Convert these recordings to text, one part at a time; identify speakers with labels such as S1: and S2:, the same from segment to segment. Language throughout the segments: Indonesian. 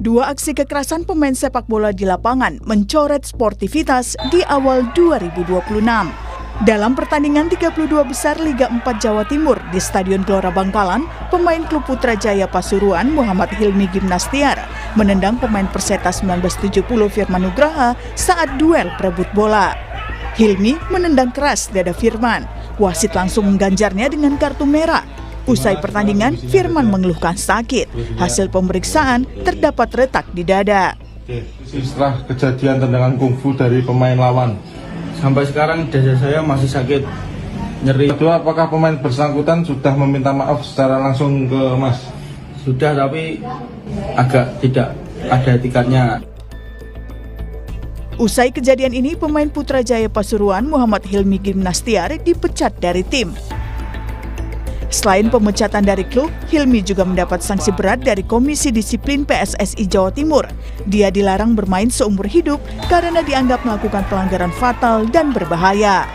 S1: Dua aksi kekerasan pemain sepak bola di lapangan mencoret sportivitas di awal 2026. Dalam pertandingan 32 besar Liga 4 Jawa Timur di Stadion Gelora Bangkalan, pemain klub Putrajaya Pasuruan Muhammad Hilmi Gimnastiar menendang pemain Perseta 1970 Firman Nugraha saat duel perebut bola. Hilmi menendang keras dada Firman. Wasit langsung mengganjarnya dengan kartu merah. Usai pertandingan, Firman mengeluhkan sakit. Hasil pemeriksaan terdapat retak di dada.
S2: Setelah kejadian tendangan kungfu dari pemain lawan,
S3: sampai sekarang dada saya masih sakit, nyeri.
S2: Kedua, apakah pemain bersangkutan sudah meminta maaf secara langsung ke Mas?
S3: Sudah, tapi agak tidak ada tiketnya.
S1: Usai kejadian ini, pemain Putrajaya Pasuruan Muhammad Hilmi Gimnastiar dipecat dari tim. Selain pemecatan dari klub, Hilmi juga mendapat sanksi berat dari Komisi Disiplin PSSI Jawa Timur. Dia dilarang bermain seumur hidup karena dianggap melakukan pelanggaran fatal dan berbahaya.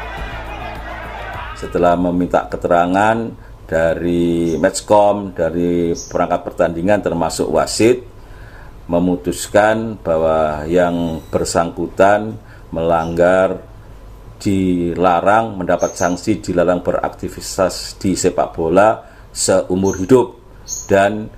S4: Setelah meminta keterangan dari Matchcom, dari perangkat pertandingan termasuk wasit, memutuskan bahwa yang bersangkutan melanggar, dilarang, mendapat sanksi dilarang beraktivitas di sepak bola seumur hidup dan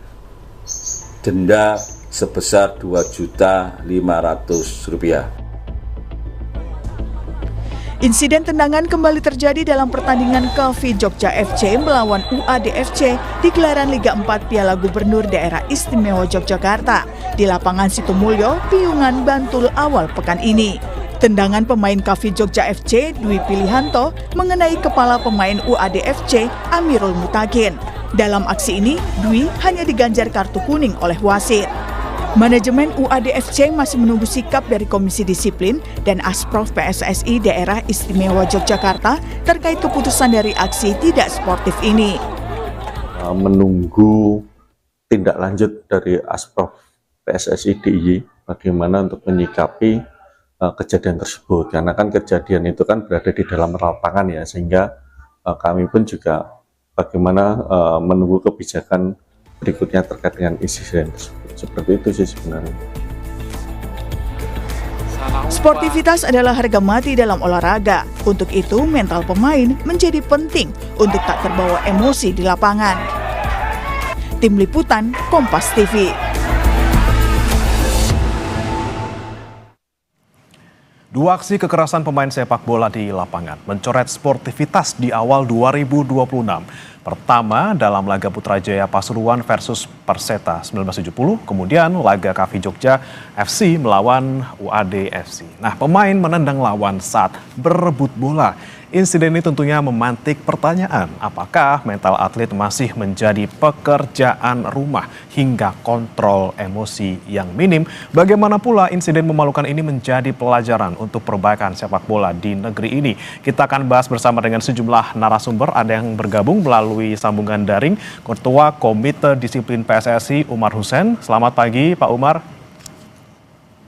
S4: denda sebesar Rp2.500.000.
S1: Insiden tendangan kembali terjadi dalam pertandingan KV Jogja FC melawan UAD FC di gelaran Liga 4 Piala Gubernur Daerah Istimewa Yogyakarta di lapangan Situmulyo, Piungan, Bantul awal pekan ini. Tendangan pemain KV Jogja FC Dwi Pilihanto mengenai kepala pemain UAD FC Amirul Mutakin. Dalam aksi ini, Dwi hanya diganjar kartu kuning oleh wasit. Manajemen UAD FC masih menunggu sikap dari Komisi Disiplin dan Asprof PSSI Daerah Istimewa Yogyakarta terkait keputusan dari aksi tidak sportif ini.
S5: Menunggu tindak lanjut dari Asprof PSSI DIY bagaimana untuk menyikapi kejadian tersebut, karena kan kejadian itu kan berada di dalam lapangan ya, sehingga kami pun juga bagaimana menunggu kebijakan berikutnya terkait dengan insiden tersebut. Seperti itu sih sebenarnya.
S1: Sportivitas adalah harga mati dalam olahraga. Untuk itu, mental pemain menjadi penting untuk tak terbawa emosi di lapangan. Tim Liputan, Kompas TV.
S6: Dua aksi kekerasan pemain sepak bola di lapangan mencoret sportivitas di awal 2026. Pertama dalam laga Putrajaya Pasuruan versus Perseta 1970, kemudian laga KV Jogja FC melawan UAD FC. Nah, pemain menendang lawan saat berebut bola. Insiden ini tentunya memantik pertanyaan, apakah mental atlet masih menjadi pekerjaan rumah hingga kontrol emosi yang minim? Bagaimana pula insiden memalukan ini menjadi pelajaran untuk perbaikan sepak bola di negeri ini? Kita akan bahas bersama dengan sejumlah narasumber. Ada yang bergabung melalui sambungan daring, Ketua Komite Disiplin PSSI Umar Hussein. Selamat pagi Pak Umar.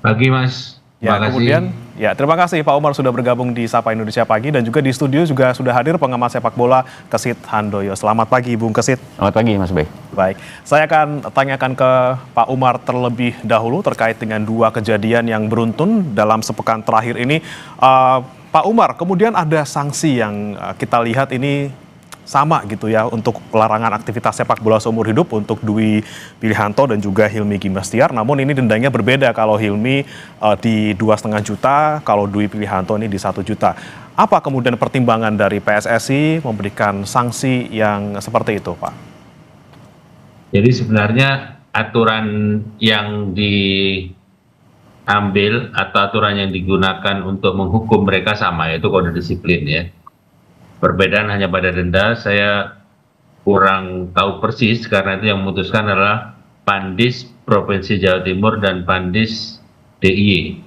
S7: Pagi Mas.
S6: Ya, kemudian terima kasih Pak Umar sudah bergabung di Sapa Indonesia Pagi, dan juga di studio juga sudah hadir pengamat sepak bola Kesit Handoyo. Selamat pagi Bung Kesit.
S8: Selamat pagi Mas Bay.
S6: Baik, saya akan tanyakan ke Pak Umar terlebih dahulu terkait dengan dua kejadian yang beruntun dalam sepekan terakhir ini. Pak Umar, kemudian ada sanksi yang kita lihat ini sama gitu ya untuk pelarangan aktivitas sepak bola seumur hidup untuk Dwi Pilihanto dan juga Hilmi Gimnastiar. Namun ini dendanya berbeda, kalau Hilmi di 2,5 juta, kalau Dwi Pilihanto ini di 1 juta. Apa kemudian pertimbangan dari PSSI memberikan sanksi yang seperti itu, Pak?
S7: Jadi sebenarnya aturan yang diambil atau aturan yang digunakan untuk menghukum mereka sama, yaitu kode disiplin ya. Perbedaan hanya pada denda, saya kurang tahu persis karena itu yang memutuskan adalah Pandis Provinsi Jawa Timur dan Pandis DIY.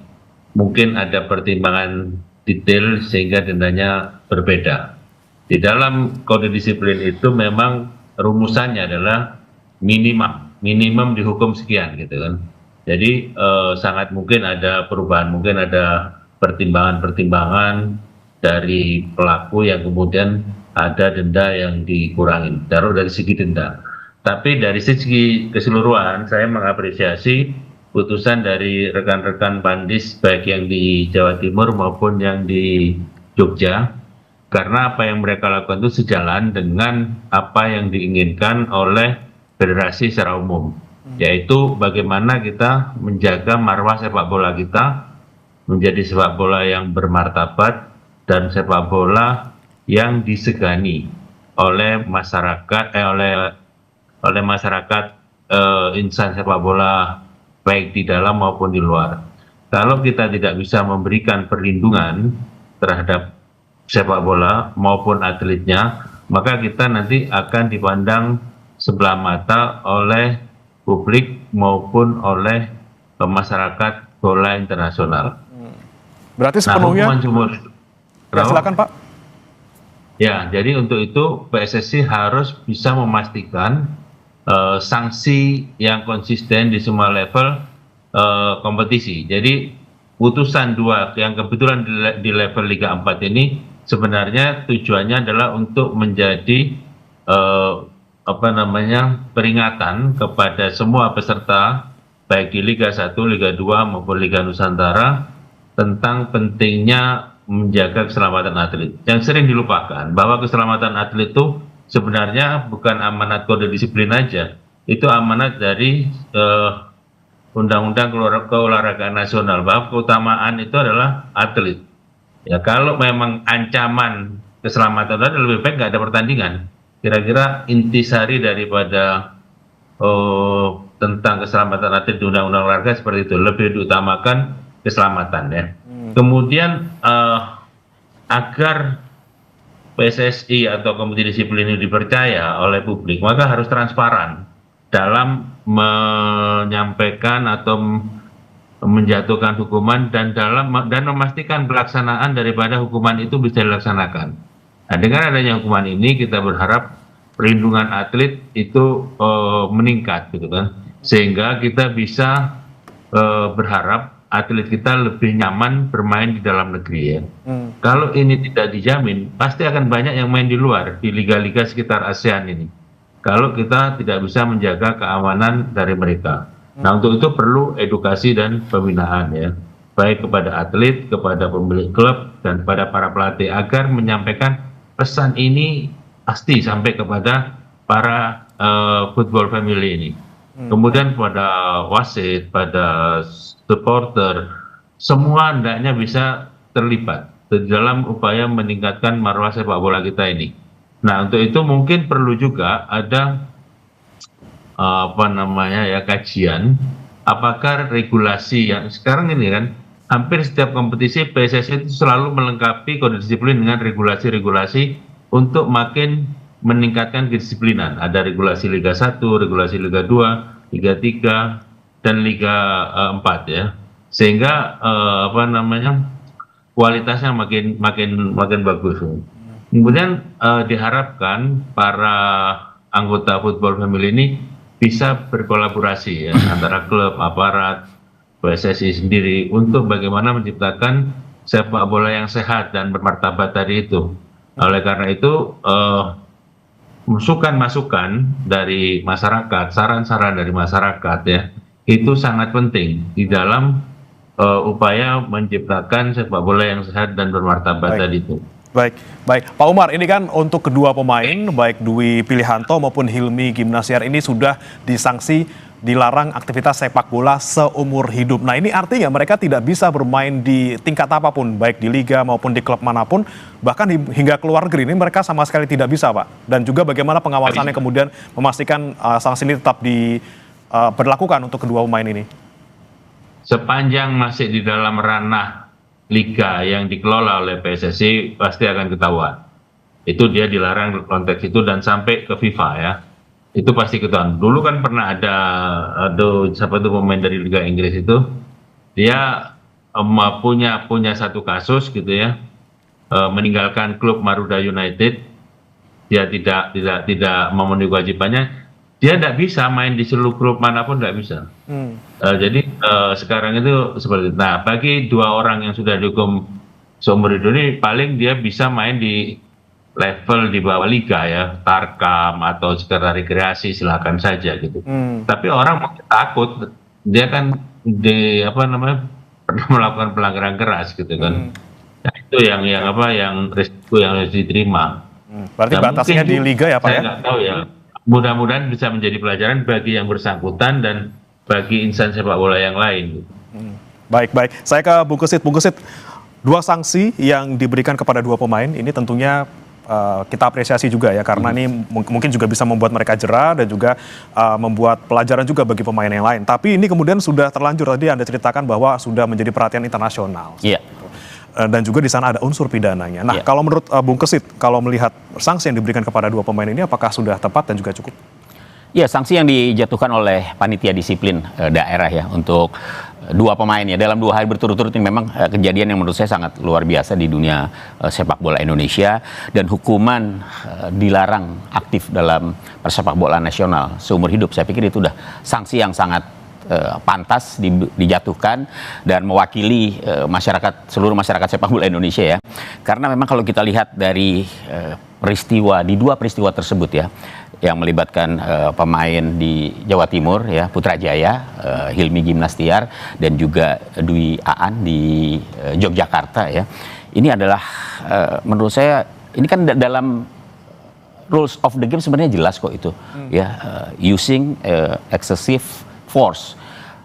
S7: Mungkin ada pertimbangan detail sehingga dendanya berbeda. Di dalam kode disiplin itu memang rumusannya adalah minimum dihukum sekian gitu kan. Jadi sangat mungkin ada perubahan, mungkin ada pertimbangan-pertimbangan dari pelaku yang kemudian ada denda yang dikurangi, taruh dari segi denda. Tapi dari segi keseluruhan saya mengapresiasi putusan dari rekan-rekan Pandis baik yang di Jawa Timur maupun yang di Jogja, karena apa yang mereka lakukan itu sejalan dengan apa yang diinginkan oleh federasi secara umum, yaitu bagaimana kita menjaga marwah sepak bola kita menjadi sepak bola yang bermartabat dan sepak bola yang disegani oleh masyarakat, oleh masyarakat insan sepak bola baik di dalam maupun di luar. Kalau kita tidak bisa memberikan perlindungan terhadap sepak bola maupun atletnya, maka kita nanti akan dipandang sebelah mata oleh publik maupun oleh masyarakat bola internasional.
S6: Berarti sepenuhnya,
S7: hukuman seumur
S6: ya, silakan Pak.
S7: Ya, jadi untuk itu PSSI harus bisa memastikan sanksi yang konsisten di semua level kompetisi. Jadi putusan 2 yang kebetulan di level Liga 4 ini sebenarnya tujuannya adalah untuk menjadi peringatan kepada semua peserta baik di Liga 1, Liga 2 maupun Liga Nusantara tentang pentingnya menjaga keselamatan atlet. Yang sering dilupakan bahwa keselamatan atlet itu sebenarnya bukan amanat kode disiplin aja, itu amanat dari Undang-Undang Keolahragaan Nasional, bahwa keutamaan itu adalah atlet. Ya, kalau memang ancaman keselamatan itu lebih baik nggak ada pertandingan. Kira-kira intisari daripada tentang keselamatan atlet di Undang-Undang Olahraga seperti itu, lebih diutamakan keselamatan ya. Kemudian agar PSSI atau komite disiplin ini dipercaya oleh publik, maka harus transparan dalam menyampaikan atau menjatuhkan hukuman dan memastikan pelaksanaan daripada hukuman itu bisa dilaksanakan. Nah, dengan adanya hukuman ini kita berharap perlindungan atlet itu meningkat gitu kan, sehingga kita bisa berharap atlet kita lebih nyaman bermain di dalam negeri ya. Kalau ini tidak dijamin, pasti akan banyak yang main di luar, di liga-liga sekitar ASEAN ini. Kalau kita tidak bisa menjaga keamanan dari mereka. Nah, untuk itu perlu edukasi dan pembinaan ya, baik kepada atlet, kepada pemilik klub, dan kepada para pelatih agar menyampaikan pesan ini pasti sampai kepada para football family ini. Kemudian pada wasit, pada supporter, semua hendaknya bisa terlibat di dalam upaya meningkatkan marwah sepak bola kita ini. Nah, untuk itu mungkin perlu juga ada kajian apakah regulasi yang sekarang ini kan hampir setiap kompetisi PSSI itu selalu melengkapi kode disiplin dengan regulasi-regulasi untuk makin meningkatkan kedisiplinan. Ada regulasi Liga 1, regulasi Liga 2, Liga 3, dan Liga 4 ya, sehingga kualitasnya makin bagus. Kemudian diharapkan para anggota football family ini bisa berkolaborasi ya, antara klub, aparat, PSSI sendiri untuk bagaimana menciptakan sepak bola yang sehat dan bermartabat tadi itu. Oleh karena itu masukan-masukan dari masyarakat, saran-saran dari masyarakat ya, itu sangat penting di dalam upaya menciptakan sepak bola yang sehat dan bermartabat tadi itu.
S6: Baik. Pak Umar, ini kan untuk kedua pemain, baik Dwi Pilihanto maupun Hilmi Gimnasiar ini sudah disanksi dilarang aktivitas sepak bola seumur hidup. Nah, ini artinya mereka tidak bisa bermain di tingkat apapun, baik di liga maupun di klub manapun, bahkan hingga ke luar negeri ini mereka sama sekali tidak bisa, Pak. Dan juga bagaimana pengawasannya kemudian memastikan sanksi ini tetap berlakukan untuk kedua pemain ini?
S7: Sepanjang masih di dalam ranah liga yang dikelola oleh PSSI pasti akan ketahuan. Itu dia dilarang konteks itu dan sampai ke FIFA ya. Itu pasti ketahuan. Dulu kan pernah ada siapa itu pemain dari Liga Inggris itu, dia punya satu kasus gitu ya, meninggalkan klub Maruda United, dia tidak memenuhi kewajibannya, dia tidak bisa main di seluruh klub manapun, tidak bisa. Jadi sekarang itu seperti itu. Nah, bagi dua orang yang sudah dihukum seumur hidup ini, paling dia bisa main di level di bawah liga ya, Tarkam atau sekedar rekreasi, silakan saja gitu. Tapi orang takut, dia kan pernah melakukan pelanggaran keras gitu kan. Nah, itu yang risiko yang harus diterima.
S6: Berarti
S7: Nah,
S6: batasnya
S7: mungkin
S6: di liga ya Pak
S7: saya
S6: ya?
S7: nggak tahu ya. Mudah-mudahan bisa menjadi pelajaran bagi yang bersangkutan dan bagi insan sepak bola yang lain.
S6: Baik. Saya ke Bung Kesit. Bung Kesit, 2 sanksi yang diberikan kepada 2 pemain ini tentunya kita apresiasi juga ya, karena ini mungkin juga bisa membuat mereka jera dan juga membuat pelajaran juga bagi pemain yang lain. Tapi ini kemudian sudah terlanjur, tadi Anda ceritakan bahwa sudah menjadi perhatian internasional.
S8: Iya.
S6: Dan juga di sana ada unsur pidananya. Nah,
S8: Iya.
S6: kalau menurut Bung Kesit, kalau melihat sanksi yang diberikan kepada 2 pemain ini, apakah sudah tepat dan juga cukup?
S8: Ya, sanksi yang dijatuhkan oleh panitia disiplin daerah ya untuk 2 pemain ya dalam 2 hari berturut-turut ini memang kejadian yang menurut saya sangat luar biasa di dunia sepak bola Indonesia, dan hukuman dilarang aktif dalam persepak bola nasional seumur hidup. Saya pikir itu udah sanksi yang sangat pantas dijatuhkan dan mewakili seluruh masyarakat sepak bola Indonesia ya. Karena memang kalau kita lihat dari di 2 peristiwa tersebut ya, yang melibatkan pemain di Jawa Timur ya, Putrajaya, Hilmi Gimnastiar dan juga Dwi Aan di Yogyakarta ya. Ini adalah menurut saya ini kan dalam rules of the game sebenarnya jelas kok itu ya, using excessive force,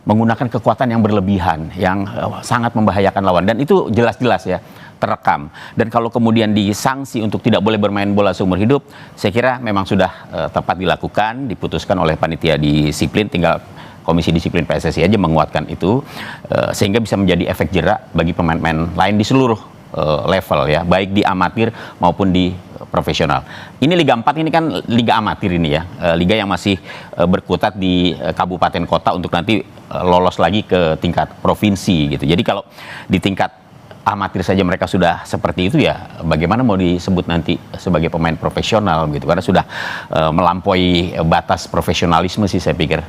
S8: menggunakan kekuatan yang berlebihan yang sangat membahayakan lawan, dan itu jelas-jelas ya terekam. Dan kalau kemudian disanksi untuk tidak boleh bermain bola seumur hidup, saya kira memang sudah tepat dilakukan, diputuskan oleh panitia disiplin, tinggal Komisi Disiplin PSSI aja menguatkan itu, sehingga bisa menjadi efek jerak bagi pemain-pemain lain di seluruh level ya, baik di amatir maupun di profesional. Ini Liga 4 ini kan liga amatir ini ya, liga yang masih berkutat di kabupaten kota untuk nanti lolos lagi ke tingkat provinsi gitu. Jadi kalau di tingkat amatir saja mereka sudah seperti itu ya, bagaimana mau disebut nanti sebagai pemain profesional gitu, karena sudah melampaui batas profesionalisme sih saya pikir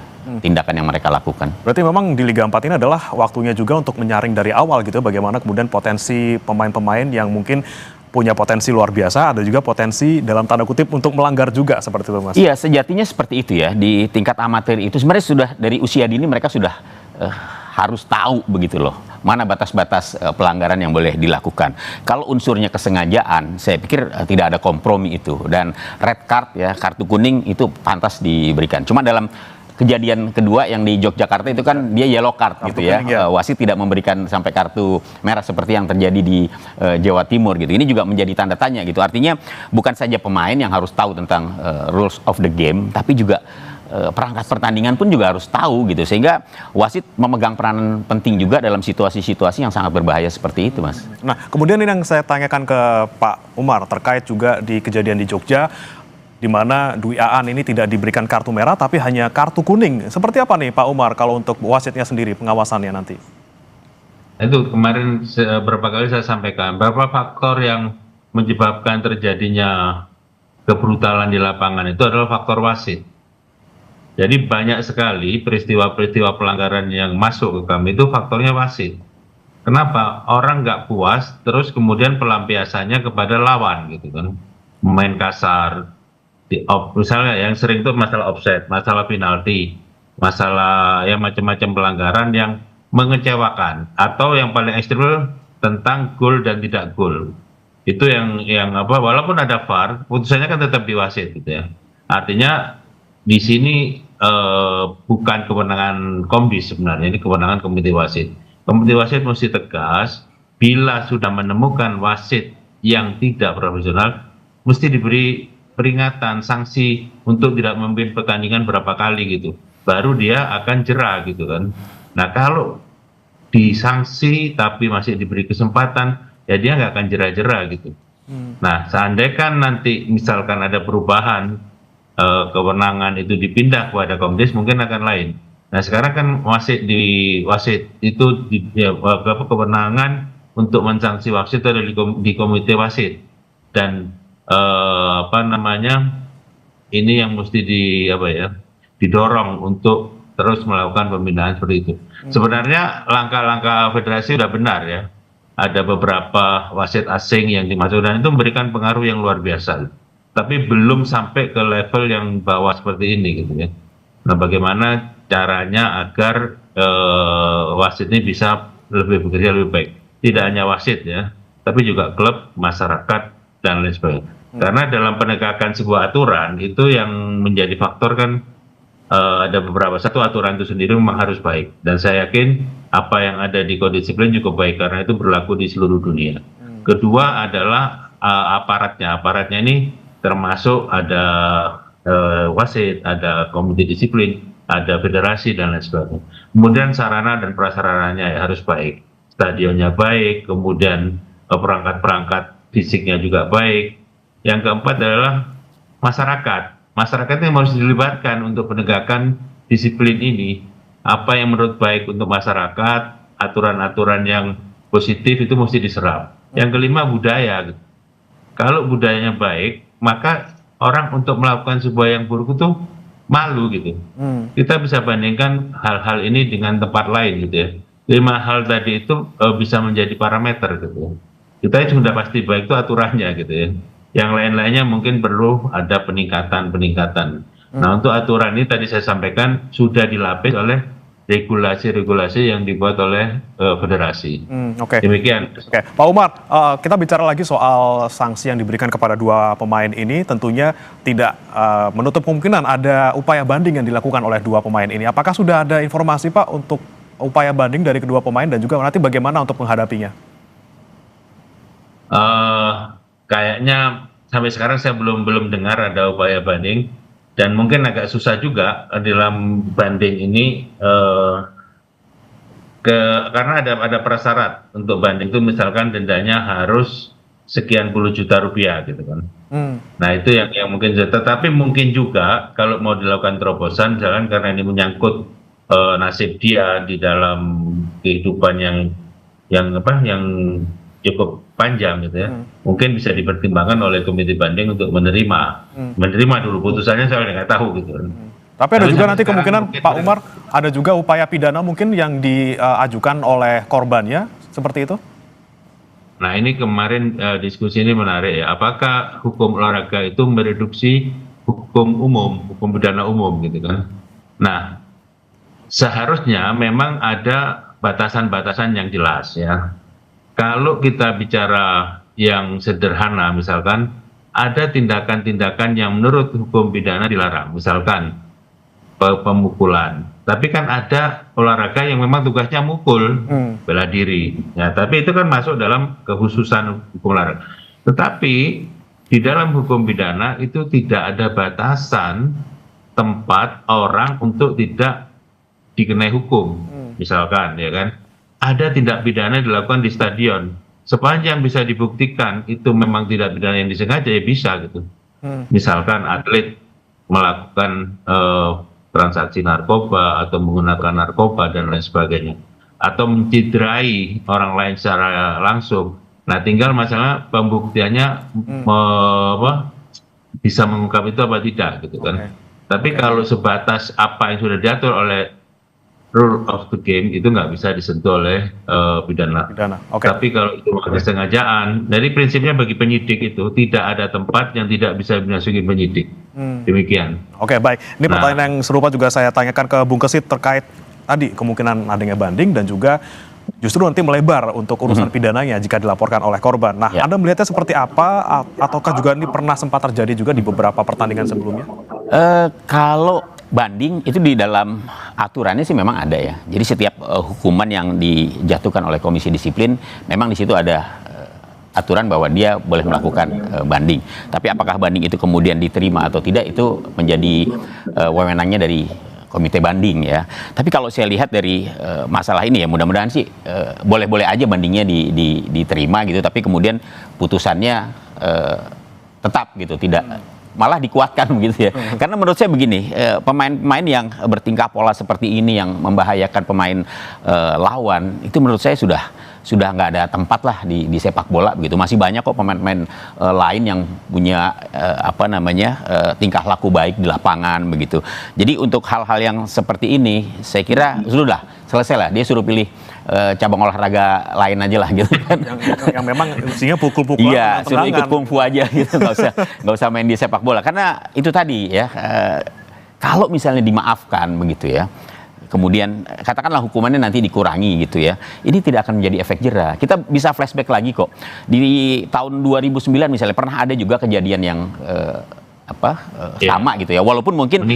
S8: tindakan yang mereka lakukan.
S6: Berarti memang di Liga 4 ini adalah waktunya juga untuk menyaring dari awal gitu, bagaimana kemudian potensi pemain-pemain yang mungkin punya potensi luar biasa, ada juga potensi dalam tanda kutip untuk melanggar juga, seperti itu Mas.
S8: Iya, sejatinya seperti itu ya, di tingkat amatir itu sebenarnya sudah dari usia dini mereka sudah harus tahu begitu loh, mana batas-batas pelanggaran yang boleh dilakukan. Kalau unsurnya kesengajaan, saya pikir tidak ada kompromi itu, dan red card ya, kartu kuning itu pantas diberikan. Cuma dalam kejadian kedua yang di Yogyakarta itu kan dia yellow card gitu ya. Wasit tidak memberikan sampai kartu merah seperti yang terjadi di Jawa Timur gitu. Ini juga menjadi tanda tanya gitu. Artinya bukan saja pemain yang harus tahu tentang rules of the game, tapi juga perangkat pertandingan pun juga harus tahu gitu, sehingga wasit memegang peranan penting juga dalam situasi-situasi yang sangat berbahaya seperti itu, Mas.
S6: Nah, kemudian ini yang saya tanyakan ke Pak Umar terkait juga di kejadian di Jogja, di mana Dwi Aan ini tidak diberikan kartu merah tapi hanya kartu kuning. Seperti apa nih Pak Umar kalau untuk wasitnya sendiri, pengawasannya nanti?
S7: Itu kemarin beberapa kali saya sampaikan, beberapa faktor yang menyebabkan terjadinya kebrutalan di lapangan itu adalah faktor wasit. Jadi banyak sekali peristiwa-peristiwa pelanggaran yang masuk ke kami itu faktornya wasit. Kenapa? Orang nggak puas, terus kemudian pelampiasannya kepada lawan gitu kan. Main kasar, misalnya yang sering itu masalah offside, masalah penalti, masalah yang macam-macam pelanggaran yang mengecewakan. Atau yang paling ekstrem tentang gol dan tidak gol. Itu yang walaupun ada VAR, putusannya kan tetap di wasit gitu ya. Artinya di sini bukan kewenangan Komdis sebenarnya, ini kewenangan komite wasit. Komite wasit mesti tegas, bila sudah menemukan wasit yang tidak profesional, mesti diberi peringatan, sanksi untuk tidak memimpin pertandingan berapa kali gitu. Baru dia akan jera gitu kan. Nah kalau disanksi tapi masih diberi kesempatan, ya dia nggak akan jera-jera gitu. Nah seandainya kan nanti misalkan ada perubahan, kewenangan itu dipindah kepada Komdis, mungkin akan lain. Nah sekarang kan wasit itu kewenangan untuk mensanksi wasit itu ada di komite wasit, dan ini yang mesti didorong untuk terus melakukan pembinaan seperti itu. Sebenarnya langkah-langkah federasi sudah benar ya, ada beberapa wasit asing yang dimasukkan, dan itu memberikan pengaruh yang luar biasa. Tapi belum sampai ke level yang bawah seperti ini gitu ya. Nah bagaimana caranya agar wasit ini bisa lebih bekerja lebih baik. Tidak hanya wasit ya, tapi juga klub, masyarakat, dan lain sebagainya. Karena dalam penegakan sebuah aturan itu yang menjadi faktor kan ada beberapa. Satu, aturan itu sendiri memang harus baik, dan saya yakin apa yang ada di kode disiplin cukup baik karena itu berlaku di seluruh dunia. Kedua adalah aparatnya ini termasuk ada wasit, ada komite disiplin, ada federasi, dan lain sebagainya. Kemudian sarana dan prasarananya ya harus baik, stadionnya baik, kemudian perangkat-perangkat fisiknya juga baik. Yang keempat adalah masyarakat yang harus dilibatkan untuk penegakan disiplin ini. Apa yang menurut baik untuk masyarakat, aturan-aturan yang positif itu mesti diserap. Yang kelima, budaya. Kalau budayanya baik, maka orang untuk melakukan sebuah yang buruk itu malu gitu. Kita bisa bandingkan hal-hal ini dengan tempat lain gitu ya. 5 hal tadi itu bisa menjadi parameter gitu. Kita sudah pasti baik itu aturannya gitu ya. Yang lain-lainnya mungkin perlu ada peningkatan. Nah, untuk aturan ini tadi saya sampaikan sudah dilapis oleh regulasi-regulasi yang dibuat oleh federasi.
S6: Oke.
S7: Demikian.
S6: Oke, Pak Umar, kita bicara lagi soal sanksi yang diberikan kepada 2 pemain ini, tentunya tidak menutup kemungkinan ada upaya banding yang dilakukan oleh 2 pemain ini. Apakah sudah ada informasi, Pak, untuk upaya banding dari kedua pemain dan juga nanti bagaimana untuk menghadapinya?
S7: Kayaknya sampai sekarang saya belum dengar ada upaya banding, dan mungkin agak susah juga dalam banding ini karena ada prasyarat untuk banding itu, misalkan dendanya harus sekian puluh juta rupiah gitu kan. Nah itu yang mungkin, tetapi mungkin juga kalau mau dilakukan terobosan, misalkan karena ini menyangkut nasib dia di dalam kehidupan yang cukup panjang gitu ya, mungkin bisa dipertimbangkan oleh komite banding untuk menerima dulu putusannya. Saya nggak tahu gitu.
S6: Tapi ada juga nanti kemungkinan Pak Umar, ada juga upaya pidana mungkin yang diajukan oleh korbannya, seperti itu?
S7: Nah ini kemarin diskusi ini menarik ya, apakah hukum olahraga itu mereduksi hukum pidana umum gitu kan. Nah seharusnya memang ada batasan-batasan yang jelas ya. Kalau kita bicara yang sederhana, misalkan ada tindakan-tindakan yang menurut hukum pidana dilarang, misalkan pemukulan. Tapi kan ada olahraga yang memang tugasnya mukul, bela diri. Ya, tapi itu kan masuk dalam kekhususan hukum olahraga. Tetapi di dalam hukum pidana itu tidak ada batasan tempat orang untuk tidak dikenai hukum, misalkan, ya kan? Ada tindak pidana dilakukan di stadion, sepanjang bisa dibuktikan itu memang tidak pidana yang disengaja, ya bisa gitu. Misalkan atlet melakukan transaksi narkoba atau menggunakan narkoba dan lain sebagainya, atau menciderai orang lain secara langsung. Nah tinggal masalah pembuktiannya bisa mengungkap itu apa tidak gitu kan. Tapi kalau sebatas apa yang sudah diatur oleh rule of the game itu nggak bisa disentuh oleh pidana. Tapi kalau itu kesengajaan, dari prinsipnya bagi penyidik itu tidak ada tempat yang tidak bisa dimasuki penyidik. Demikian.
S6: Oke, baik. Ini pertanyaan yang serupa juga saya tanyakan ke Bung Kesit terkait tadi kemungkinan adanya banding dan juga justru nanti melebar untuk urusan pidananya jika dilaporkan oleh korban. Nah, Anda melihatnya seperti apa? Ataukah juga ini pernah sempat terjadi juga di beberapa pertandingan sebelumnya?
S8: Kalau banding itu di dalam aturannya sih memang ada ya. Jadi setiap hukuman yang dijatuhkan oleh komisi disiplin memang di situ ada aturan bahwa dia boleh melakukan banding. Tapi apakah banding itu kemudian diterima atau tidak itu menjadi wewenangnya dari komite banding ya. Tapi kalau saya lihat dari masalah ini ya mudah-mudahan sih boleh-boleh aja bandingnya diterima gitu. Tapi kemudian putusannya tetap gitu, tidak malah dikuatkan begitu ya. Karena menurut saya begini, pemain-pemain yang bertingkah pola seperti ini yang membahayakan pemain lawan itu menurut saya sudah nggak ada tempat lah di sepak bola begitu. Masih banyak kok pemain-pemain lain yang punya tingkah laku baik di lapangan begitu. Jadi untuk hal-hal yang seperti ini saya kira sudah selesai lah, dia suruh pilih cabang olahraga lain aja lah gitu kan.
S6: Yang memang isinya pukul-pukulan.
S8: Iya, suruh ikut kungfu aja gitu, nggak usah main di sepak bola. Karena itu tadi ya, kalau misalnya dimaafkan begitu ya, kemudian katakanlah hukumannya nanti dikurangi gitu ya, ini tidak akan menjadi efek jera. Kita bisa flashback lagi kok, di tahun 2009 misalnya pernah ada juga kejadian yang sama gitu ya, walaupun mungkin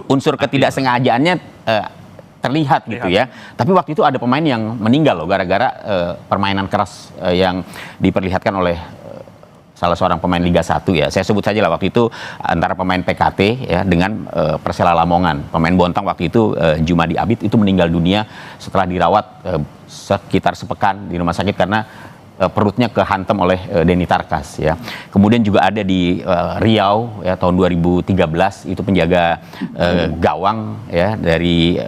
S8: unsur ketidaksengajaannya terlihat gitu ya, tapi waktu itu ada pemain yang meninggal loh gara-gara permainan keras yang diperlihatkan oleh salah seorang pemain Liga 1 ya. Saya sebut saja lah waktu itu antara pemain PKT ya dengan Persela Lamongan. Pemain Bontang waktu itu Jumadi Abid itu meninggal dunia setelah dirawat sekitar sepekan di rumah sakit karena perutnya kehantam oleh Denny Tarkas ya. Kemudian juga ada di Riau ya tahun 2013 itu penjaga gawang ya dari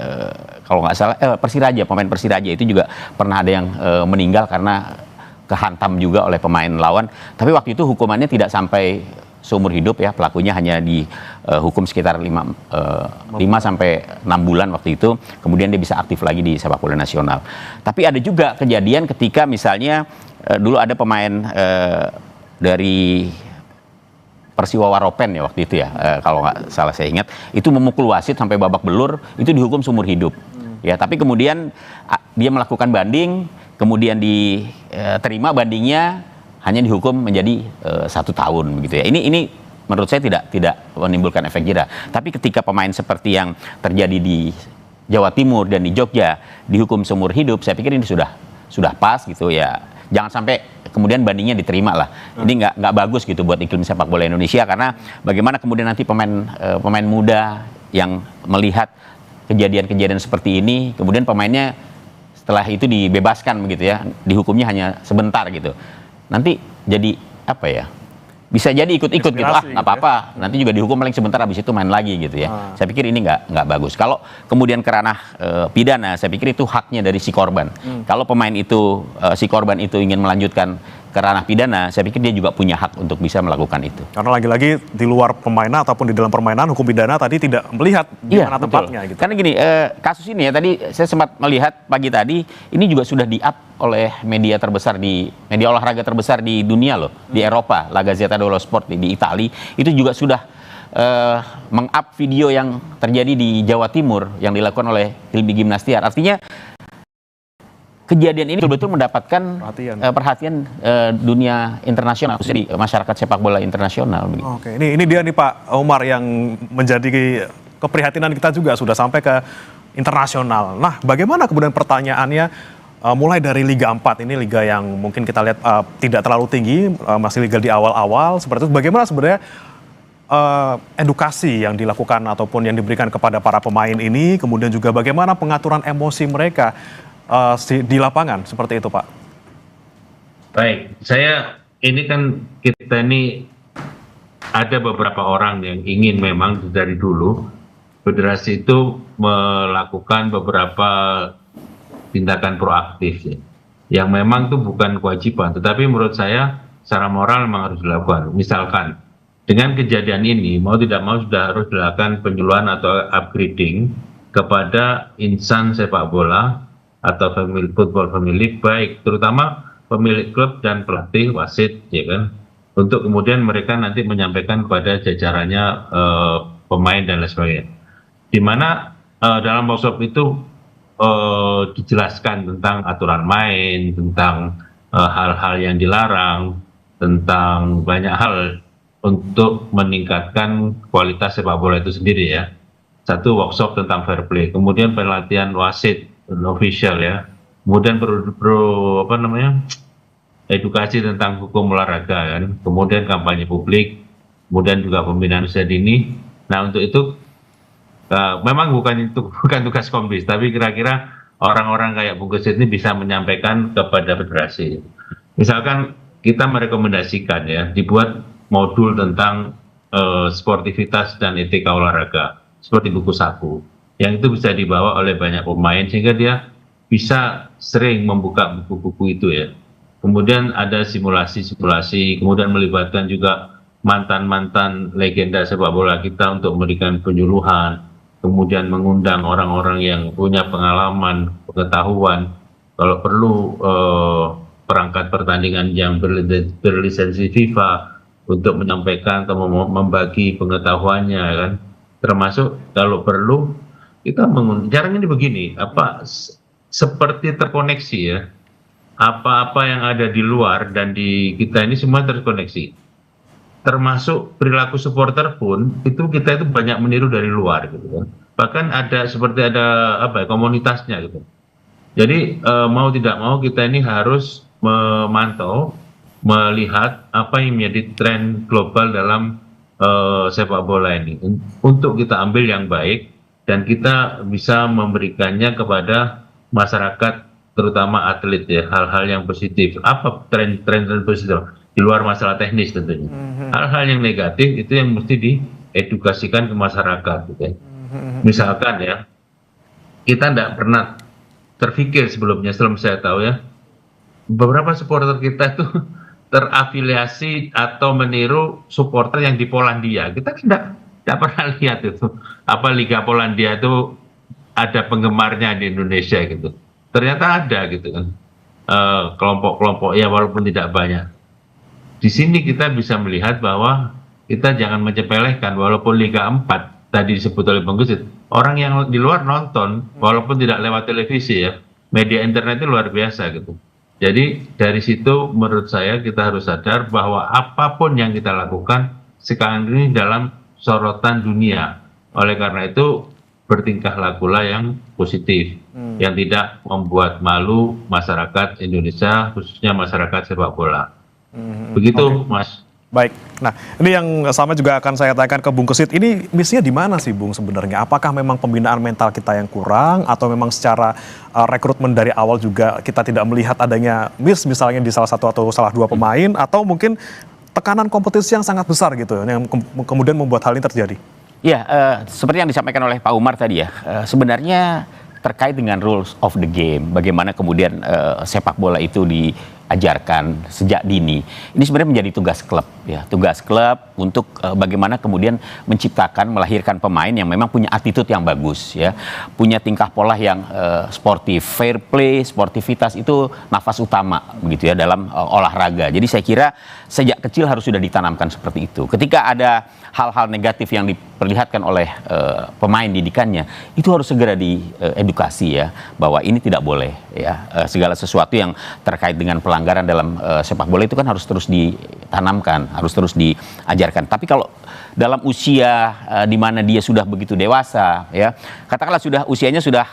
S8: kalau nggak salah Persiraja, pemain Persiraja itu juga pernah ada yang meninggal karena kehantam juga oleh pemain lawan. Tapi waktu itu hukumannya tidak sampai seumur hidup ya, pelakunya hanya dihukum sekitar 5 sampai 6 bulan waktu itu. Kemudian dia bisa aktif lagi di sepak bola nasional. Tapi ada juga kejadian ketika misalnya dulu ada pemain dari Persiwa Waropen ya waktu itu ya, kalau nggak salah saya ingat, itu memukul wasit sampai babak belur, itu dihukum seumur hidup. Ya, tapi kemudian dia melakukan banding, kemudian diterima bandingnya, hanya dihukum menjadi 1 tahun begitu ya. Ini menurut saya tidak menimbulkan efek jera. Tapi ketika pemain seperti yang terjadi di Jawa Timur dan di Jogja dihukum seumur hidup, saya pikir ini sudah pas gitu ya. Jangan sampai kemudian bandingnya diterima lah. Ini nggak bagus gitu buat iklim sepak bola Indonesia, karena bagaimana kemudian nanti pemain muda yang melihat kejadian-kejadian seperti ini, kemudian pemainnya setelah itu dibebaskan begitu ya, dihukumnya hanya sebentar gitu. Nanti jadi apa ya? Bisa jadi ikut-ikut gitu, nggak apa-apa. Nanti juga dihukum paling sebentar, habis itu main lagi gitu ya. Saya pikir ini nggak bagus. Kalau kemudian ke ranah pidana, saya pikir itu haknya dari si korban. Kalau pemain itu, si korban itu ingin melanjutkan ke ranah pidana, saya pikir dia juga punya hak untuk bisa melakukan itu.
S6: Karena lagi-lagi di luar permainan ataupun di dalam permainan, hukum pidana tadi tidak melihat di mana tempatnya. Gitu.
S8: Karena gini, kasus ini ya tadi saya sempat melihat pagi tadi, ini juga sudah di-up oleh media olahraga terbesar di dunia loh, di Eropa, La Gazzetta dello Sport di Italia, itu juga sudah meng-up video yang terjadi di Jawa Timur yang dilakukan oleh Hilmi Gimnastiar. Artinya kejadian ini betul-betul mendapatkan perhatian dunia internasional, khususnya di masyarakat sepak bola internasional.
S6: Oke, ini dia nih Pak Umar yang menjadi keprihatinan kita juga sudah sampai ke internasional. Nah, bagaimana kemudian pertanyaannya mulai dari Liga 4 ini, liga yang mungkin kita lihat tidak terlalu tinggi, masih liga di awal-awal seperti itu. Bagaimana sebenarnya edukasi yang dilakukan ataupun yang diberikan kepada para pemain ini, kemudian juga bagaimana pengaturan emosi mereka di lapangan seperti itu, Pak?
S7: Baik, kita ini ada beberapa orang yang ingin memang dari dulu federasi itu melakukan beberapa tindakan proaktif ya, yang memang itu bukan kewajiban, tetapi menurut saya secara moral memang harus dilakukan. Misalkan dengan kejadian ini mau tidak mau sudah harus dilakukan penyuluhan atau upgrading kepada insan sepak bola atau football family, baik terutama pemilik klub dan pelatih, wasit ya kan, untuk kemudian mereka nanti menyampaikan kepada jajarannya pemain dan lain sebagainya, di mana dalam workshop itu dijelaskan tentang aturan main, tentang hal-hal yang dilarang, tentang banyak hal untuk meningkatkan kualitas sepak bola itu sendiri ya. Satu, workshop tentang fair play, kemudian pelatihan wasit official ya, kemudian edukasi tentang hukum olahraga kan, kemudian kampanye publik, kemudian juga pembinaan usia dini. Nah, untuk itu memang bukan tugas Komdis, tapi kira-kira orang-orang kayak Bung Kesit ini bisa menyampaikan kepada federasi. Misalkan kita merekomendasikan ya, dibuat modul tentang sportivitas dan etika olahraga seperti buku saku, yang itu bisa dibawa oleh banyak pemain sehingga dia bisa sering membuka buku-buku itu ya. Kemudian ada simulasi-simulasi, kemudian melibatkan juga mantan-mantan legenda sepak bola kita untuk memberikan penyuluhan, kemudian mengundang orang-orang yang punya pengalaman, pengetahuan, kalau perlu perangkat pertandingan yang berlisensi FIFA untuk menyampaikan atau membagi pengetahuannya kan, termasuk kalau perlu kita jarang ini begini, seperti terkoneksi ya. Apa-apa yang ada di luar dan di kita ini semua terkoneksi. Termasuk perilaku supporter pun itu kita itu banyak meniru dari luar gitu kan. Bahkan seperti ada komunitasnya gitu. Jadi mau tidak mau kita ini harus memantau, melihat apa yang menjadi tren global dalam sepak bola ini untuk kita ambil yang baik dan kita bisa memberikannya kepada masyarakat, terutama atlet ya, hal-hal yang positif. Apa tren positif di luar masalah teknis tentunya. Hal-hal yang negatif itu yang mesti diedukasikan ke masyarakat gitu ya. Misalkan ya, kita tidak pernah terpikir sebelumnya, sebelum saya tahu ya, beberapa supporter kita itu terafiliasi atau meniru supporter yang di Polandia. Kita tidak pernah lihat itu. Apa Liga Polandia itu ada penggemarnya di Indonesia gitu. Ternyata ada gitu kan. Kelompok-kelompok ya walaupun tidak banyak. Di sini kita bisa melihat bahwa kita jangan mencepelehkan walaupun Liga 4 tadi disebut oleh Bang Gusit. Orang yang di luar nonton walaupun tidak lewat televisi ya. Media internet itu luar biasa gitu. Jadi dari situ menurut saya kita harus sadar bahwa apapun yang kita lakukan sekarang ini dalam sorotan dunia. Oleh karena itu bertingkah lakulah yang positif, yang tidak membuat malu masyarakat Indonesia, khususnya masyarakat sepak bola. Begitu, Mas.
S6: Baik, nah ini yang sama juga akan saya tanyakan ke Bung Kesit. Ini misinya di mana sih, Bung, sebenarnya? Apakah memang pembinaan mental kita yang kurang, atau memang secara rekrutmen dari awal juga kita tidak melihat adanya misalnya di salah satu atau salah dua pemain, atau mungkin tekanan kompetisi yang sangat besar gitu, yang kemudian membuat hal ini terjadi?
S8: Ya, seperti yang disampaikan oleh Pak Umar tadi ya, sebenarnya terkait dengan rules of the game, bagaimana kemudian sepak bola itu diajarkan sejak dini. Ini sebenarnya menjadi tugas klub ya, tugas klub untuk bagaimana kemudian menciptakan, melahirkan pemain yang memang punya attitude yang bagus ya, punya tingkah pola yang sportif, fair play, sportivitas itu nafas utama begitu ya dalam olahraga. Jadi saya kira sejak kecil harus sudah ditanamkan seperti itu. Ketika ada hal-hal negatif yang diperlihatkan oleh pemain didikannya, itu harus segera diedukasi ya, bahwa ini tidak boleh ya, segala sesuatu yang terkait dengan pelanggaran dalam sepak bola itu kan harus terus ditanamkan, harus terus diajarkan. Tapi kalau dalam usia di mana dia sudah begitu dewasa ya, katakanlah usianya sudah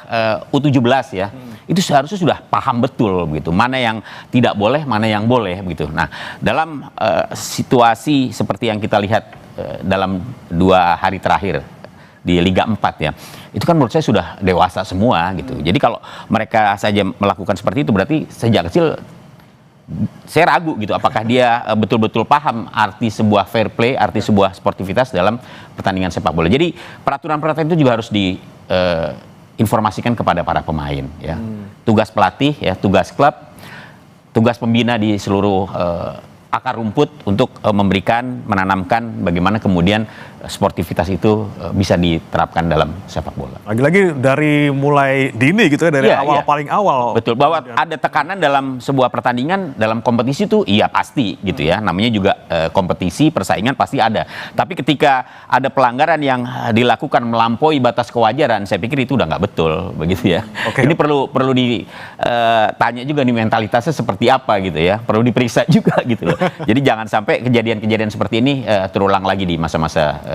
S8: U17 ya, itu seharusnya sudah paham betul begitu, mana yang tidak boleh, mana yang boleh begitu. Nah, dalam situasi seperti yang kita lihat dalam 2 hari terakhir di Liga 4 ya, itu kan menurut saya sudah dewasa semua gitu. Jadi kalau mereka saja melakukan seperti itu, berarti sejak kecil saya ragu gitu, apakah dia betul-betul paham arti sebuah fair play, arti sebuah sportivitas dalam pertandingan sepak bola. Jadi peraturan-peraturan itu juga harus diinformasikan kepada para pemain ya. Tugas pelatih ya, tugas klub, tugas pembina di seluruh akar rumput untuk menanamkan bagaimana kemudian sportivitas itu bisa diterapkan dalam sepak bola.
S6: Lagi-lagi dari mulai dini gitu ya, dari paling awal.
S8: Betul, bahwa ada tekanan dalam sebuah pertandingan, dalam kompetisi itu iya pasti gitu ya. Namanya juga kompetisi, persaingan pasti ada. Tapi ketika ada pelanggaran yang dilakukan melampaui batas kewajaran, saya pikir itu udah nggak betul begitu ya. Ini perlu ditanya juga nih mentalitasnya seperti apa gitu ya. Perlu diperiksa juga gitu loh. Jadi jangan sampai kejadian-kejadian seperti ini terulang lagi di masa-masa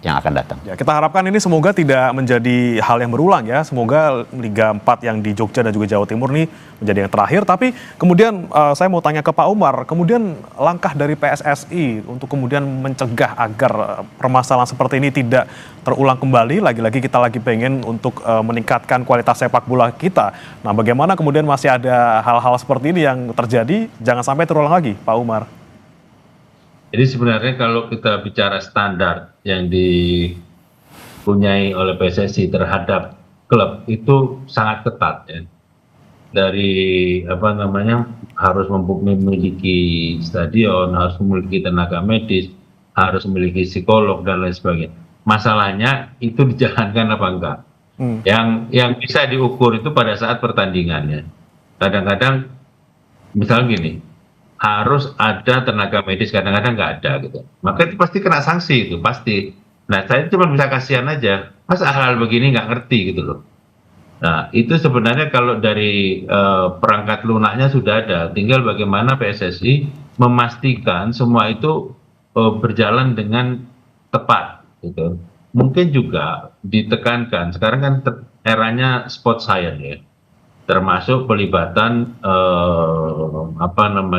S8: yang akan datang.
S6: Ya, kita harapkan ini semoga tidak menjadi hal yang berulang ya. Semoga Liga 4 yang di Jogja dan juga Jawa Timur ini menjadi yang terakhir. Tapi kemudian saya mau tanya ke Pak Umar, kemudian langkah dari PSSI untuk kemudian mencegah agar permasalahan seperti ini tidak terulang kembali. Lagi-lagi kita lagi pengen untuk meningkatkan kualitas sepak bola kita. Nah, bagaimana kemudian masih ada hal-hal seperti ini yang terjadi, jangan sampai terulang lagi, Pak Umar?
S7: Jadi sebenarnya kalau kita bicara standar yang dipunyai oleh PSSI terhadap klub itu sangat ketat ya. Dari harus memiliki stadion, harus memiliki tenaga medis, harus memiliki psikolog dan lain sebagainya. Masalahnya itu dijalankan apa enggak? Yang bisa diukur itu pada saat pertandingannya. Kadang-kadang misal gini, harus ada tenaga medis, kadang-kadang nggak ada gitu. Maka itu pasti kena sanksi itu, pasti. Nah, saya cuma bisa kasihan aja. Masa hal-hal begini nggak ngerti gitu loh. Nah, itu sebenarnya kalau dari perangkat lunaknya sudah ada, tinggal bagaimana PSSI memastikan semua itu berjalan dengan tepat gitu. Mungkin juga ditekankan, sekarang kan eranya sport science ya, termasuk pelibatan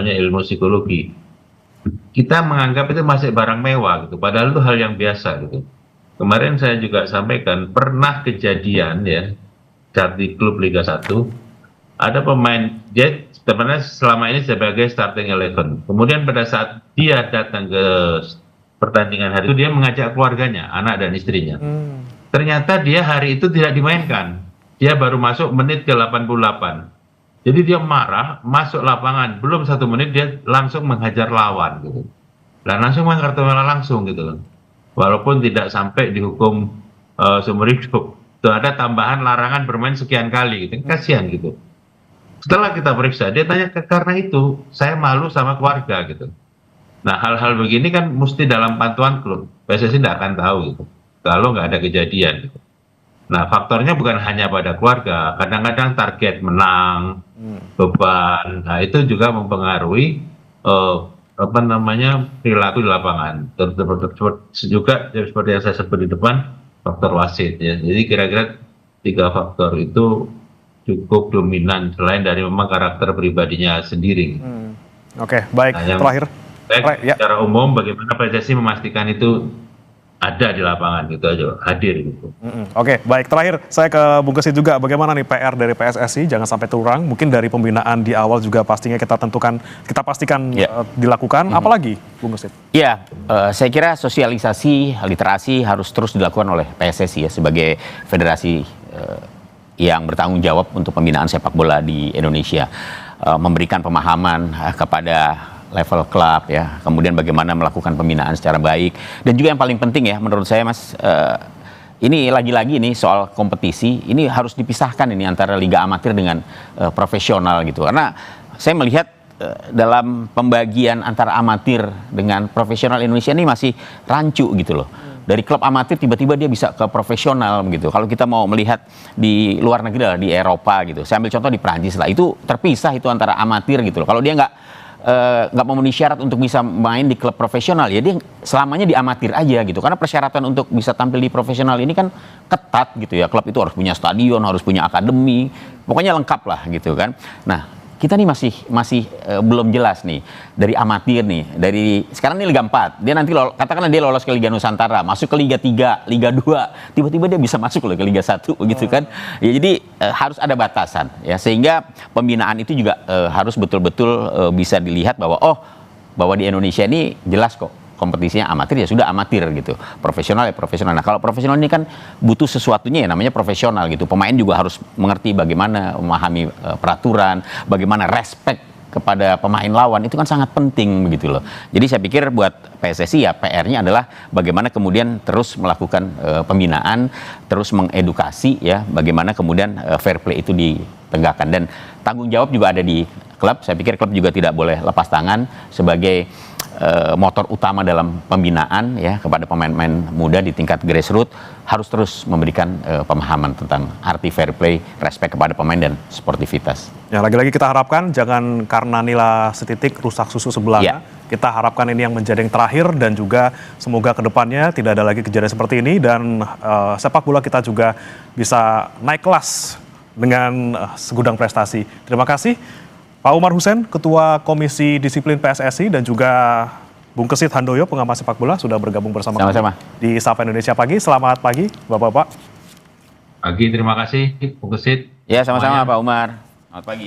S7: ilmu psikologi. Kita menganggap itu masih barang mewah gitu, padahal itu hal yang biasa gitu. Kemarin saya juga sampaikan pernah kejadian ya, di klub Liga 1 ada pemain, dia sebenarnya selama ini sebagai starting 11, kemudian pada saat dia datang ke pertandingan hari itu dia mengajak keluarganya, anak dan istrinya. Ternyata dia hari itu tidak dimainkan, dia baru masuk menit ke 88. Jadi dia marah, masuk lapangan, belum 1 menit dia langsung menghajar lawan gitu, dan langsung main kartu merah langsung gitu loh. Walaupun tidak sampai dihukum seumur hidup, tuh ada tambahan larangan bermain sekian kali gitu, kasihan gitu. Setelah kita periksa, dia tanya, karena itu saya malu sama keluarga gitu. Nah, hal-hal begini kan mesti dalam pantauan klub, PSSI tidak akan tahu gitu kalau nggak ada kejadian gitu. Nah, faktornya bukan hanya pada keluarga, kadang-kadang target menang, beban, nah itu juga mempengaruhi perilaku di lapangan. Juga seperti yang saya sebut di depan, faktor wasit ya. Jadi kira-kira 3 faktor itu cukup dominan selain dari memang karakter pribadinya sendiri.
S6: Oke, baik.
S7: Nah,
S6: Terakhir.
S7: Secara umum bagaimana PSSI memastikan itu ada di lapangan gitu aja, hadir gitu.
S6: Oke, baik. Terakhir, saya ke Bung Kesit juga. Bagaimana nih PR dari PSSI? Jangan sampai kurang. Mungkin dari pembinaan di awal juga pastinya kita pastikan dilakukan. Apalagi, Bung Kesit?
S8: Ya, saya kira sosialisasi, literasi harus terus dilakukan oleh PSSI ya sebagai federasi yang bertanggung jawab untuk pembinaan sepak bola di Indonesia. Memberikan pemahaman kepada level klub ya, kemudian bagaimana melakukan pembinaan secara baik, dan juga yang paling penting ya menurut saya Mas, ini lagi-lagi nih soal kompetisi ini harus dipisahkan ini antara liga amatir dengan profesional gitu, karena saya melihat dalam pembagian antara amatir dengan profesional Indonesia ini masih rancu gitu loh. Dari klub amatir tiba-tiba dia bisa ke profesional gitu. Kalau kita mau melihat di luar negeri lah, di Eropa gitu, saya ambil contoh di Prancis lah, itu terpisah itu antara amatir gitu loh. Kalau dia nggak memenuhi syarat untuk bisa main di klub profesional, ya dia selamanya di amatir aja gitu, karena persyaratan untuk bisa tampil di profesional ini kan ketat gitu ya. Klub itu harus punya stadion, harus punya akademi, pokoknya lengkap lah gitu kan. Nah, kita nih masih belum jelas nih dari amatir nih, dari sekarang ini Liga 4, dia nanti katakanlah dia lolos ke Liga Nusantara, masuk ke Liga 3, Liga 2, tiba-tiba dia bisa masuk loh ke Liga 1 begitu kan. Ya, jadi harus ada batasan ya, sehingga pembinaan itu juga harus betul-betul bisa dilihat bahwa di Indonesia ini jelas kok kompetisinya amatir, ya sudah amatir gitu, profesional ya profesional. Nah, kalau profesional ini kan butuh sesuatunya ya namanya profesional gitu. Pemain juga harus mengerti bagaimana memahami peraturan, bagaimana respect kepada pemain lawan, itu kan sangat penting begitu loh. Jadi saya pikir buat PSSI ya PR-nya adalah bagaimana kemudian terus melakukan pembinaan, terus mengedukasi ya, bagaimana kemudian fair play itu ditegakkan, dan tanggung jawab juga ada di klub. Saya pikir klub juga tidak boleh lepas tangan sebagai motor utama dalam pembinaan ya kepada pemain-pemain muda di tingkat grassroots, harus terus memberikan pemahaman tentang arti fair play, respect kepada pemain dan sportivitas.
S6: Ya, lagi-lagi kita harapkan jangan karena nila setitik rusak susu sebelahnya. Kita harapkan ini yang menjadi yang terakhir, dan juga semoga kedepannya tidak ada lagi kejadian seperti ini, dan sepak bola kita juga bisa naik kelas dengan segudang prestasi. Terima kasih Pak Umar Hussein, Ketua Komisi Disiplin PSSI, dan juga Bung Kesit Handoyo, pengamat sepak bola, sudah bergabung bersama kami di Sapa Indonesia Pagi. Selamat pagi, Bapak-Bapak.
S7: Pagi, terima kasih Bung Kesit.
S8: Ya, sama-sama Pak Umar. Selamat pagi.